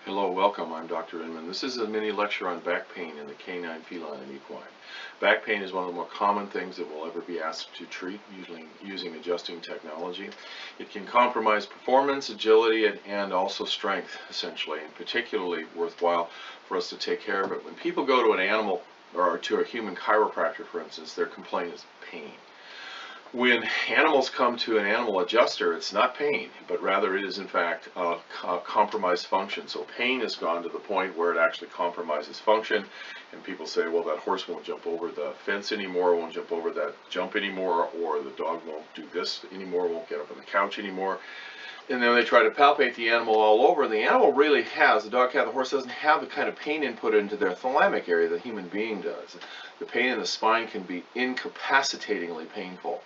Hello, welcome. I'm Dr. Inman. This is a mini lecture on back pain in the canine, feline, and equine. Back pain is one of the more common things that we'll ever be asked to treat, usually using adjusting technology. It can compromise performance, agility, and also strength, essentially, and particularly worthwhile for us to take care of it. When people go to an animal or to a human chiropractor, for instance, their complaint is pain. When animals come to an animal adjuster, it's not pain, but rather it is in fact a compromised function. So pain has gone to the point where it actually compromises function, and people say, well, that horse won't jump over the fence anymore, won't jump over that jump anymore, or the dog won't do this anymore, won't get up on the couch anymore. And then they try to palpate the animal all over, and the animal really has, the dog, cat, the horse doesn't have the kind of pain input into their thalamic area that the human being does. The pain in the spine can be incapacitatingly painful,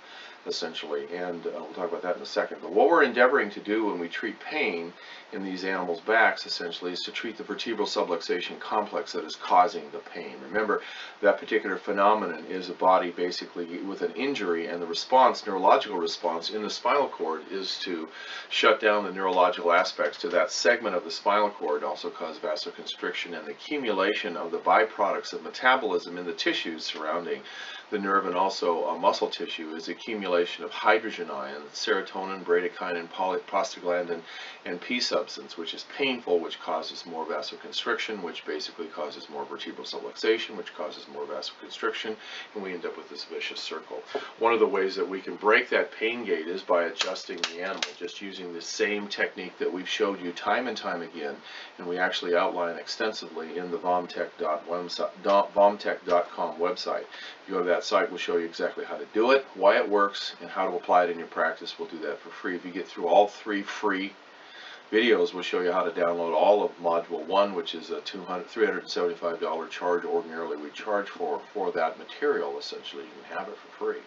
essentially, and we'll talk about that in a second. But what we're endeavoring to do when we treat pain in these animals' backs, essentially, is to treat the vertebral subluxation complex that is causing the pain. Remember, that particular phenomenon is a body basically with an injury, and the response, neurological response in the spinal cord, is to shut down the neurological aspects to that segment of the spinal cord, also cause vasoconstriction, and the accumulation of the byproducts of metabolism in the tissues surrounding the nerve and also muscle tissue is accumulation of hydrogen ions, serotonin, bradykinin, prostaglandin, and P substance, which is painful, which causes more vasoconstriction, which basically causes more vertebral subluxation, which causes more vasoconstriction, and we end up with this vicious circle. One of the ways that we can break that pain gate is by adjusting the animal, just using the same technique that we've showed you time and time again, and we actually outline extensively in the vomtech.com website. If you go to that site, we'll show you exactly how to do it, why it works, and how to apply it in your practice. We'll do that for free. If you get through all 3 free videos, we'll show you how to download all of Module 1, which is a $375 charge. Ordinarily we charge for that material, essentially. You can have it for free.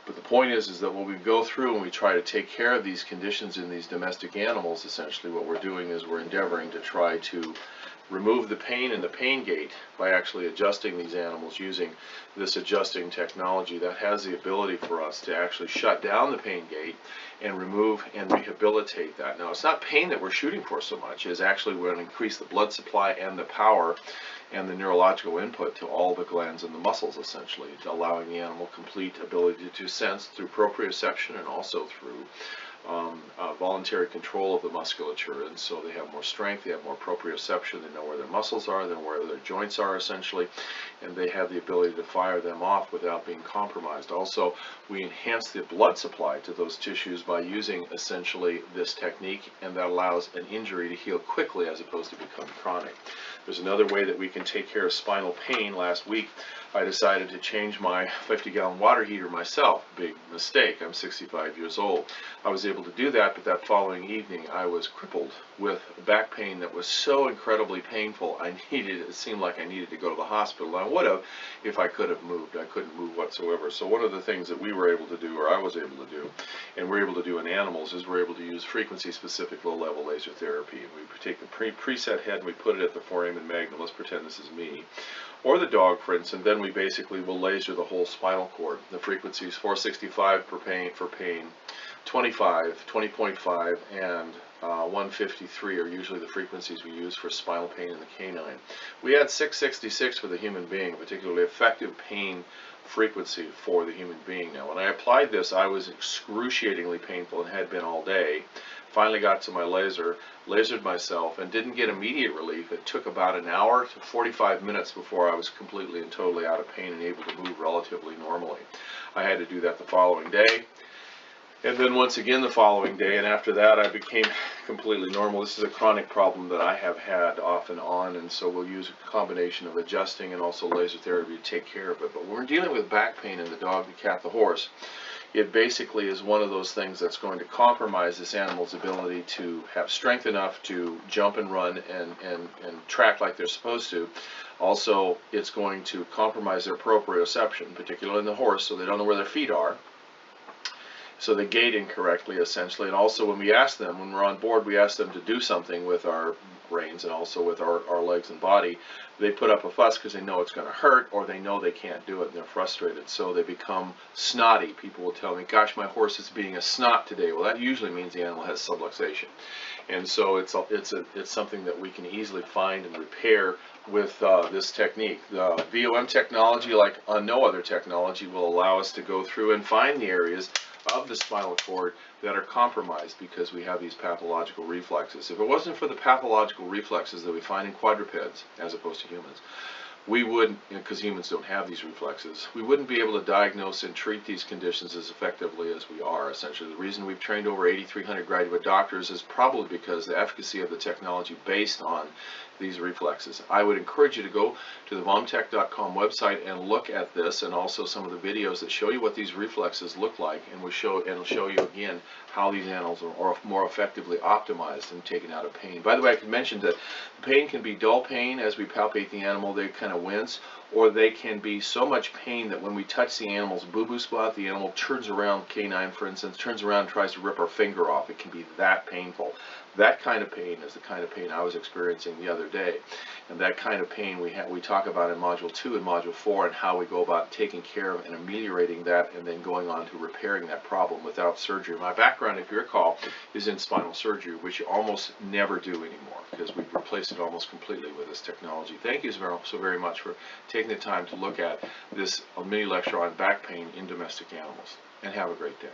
But the point is that when we go through and we try to take care of these conditions in these domestic animals, essentially what we're doing is we're endeavoring to try to remove the pain in the pain gate by actually adjusting these animals using this adjusting technology that has the ability for us to actually shut down the pain gate and remove and rehabilitate that. Now, it's not pain that we're shooting for so much, as actually we're going to increase the blood supply and the power and the neurological input to all the glands and the muscles, essentially, allowing the animal complete ability to sense through proprioception and also through voluntary control of the musculature, and so they have more strength, they have more proprioception, they know where their muscles are, they know where their joints are, essentially, and they have the ability to fire them off without being compromised. Also, we enhance the blood supply to those tissues by using essentially this technique, and that allows an injury to heal quickly as opposed to become chronic. There's another way that we can take care of spinal pain. Last week I decided to change my 50-gallon water heater myself. Big mistake. I'm 65 years old. I was able to do that, but that following evening I was crippled with back pain that was so incredibly painful. It seemed like I needed to go to the hospital. I would have if I could have moved. I couldn't move whatsoever. So one of the things that we were able to do, or I was able to do, and we're able to do in animals, is we're able to use frequency-specific low-level laser therapy. And we take the preset head and we put it at the foramen magnum. Let's pretend this is me, or the dog, for instance, and then we basically will laser the whole spinal cord. The frequency is 465 for pain, 25, 20.5, and 153 are usually the frequencies we use for spinal pain in the canine. We had 666 for the human being, a particularly effective pain frequency for the human being. Now, when I applied this, I was excruciatingly painful and had been all day. Finally got to my lasered myself, and didn't get immediate relief. It took about an hour to 45 minutes before I was completely and totally out of pain and able to move relatively normally. I had to do that the following day, and then once again the following day, and after that I became completely normal. This is a chronic problem that I have had off and on, and so we'll use a combination of adjusting and also laser therapy to take care of it. But when we're dealing with back pain in the dog, the cat, the horse, it basically is one of those things that's going to compromise this animal's ability to have strength enough to jump and run and track like they're supposed to. Also, it's going to compromise their proprioception, particularly in the horse, so they don't know where their feet are. So they gait incorrectly, essentially. And also when we ask them, when we're on board, we ask them to do something with our reins and also with our legs and body. They put up a fuss because they know it's going to hurt, or they know they can't do it and they're frustrated. So they become snotty. People will tell me, gosh, my horse is being a snot today. Well, that usually means the animal has subluxation. And so it's something that we can easily find and repair with this technique. The VOM technology, like no other technology, will allow us to go through and find the areas of the spinal cord that are compromised because we have these pathological reflexes. If it wasn't for the pathological reflexes that we find in quadrupeds, as opposed to humans, we wouldn't, because humans don't have these reflexes, we wouldn't be able to diagnose and treat these conditions as effectively as we are, essentially. The reason we've trained over 8,300 graduate doctors is probably because the efficacy of the technology based on these reflexes. I would encourage you to go to the vomtech.com website and look at this, and also some of the videos that show you what these reflexes look like, and it'll show you again how these animals are more effectively optimized and taken out of pain. By the way, I could mention that pain can be dull pain. As we palpate the animal, they kind of wince, or they can be so much pain that when we touch the animal's boo-boo spot, the animal turns around, canine for instance, turns around and tries to rip our finger off. It can be that painful. That kind of pain is the kind of pain I was experiencing the other day. And that kind of pain we talk about in Module 2 and Module 4, and how we go about taking care of and ameliorating that, and then going on to repairing that problem without surgery. My background, if you recall, is in spinal surgery, which you almost never do anymore because we've replaced it almost completely with this technology. Thank you so very much for taking the time to look at this mini lecture on back pain in domestic animals, and have a great day.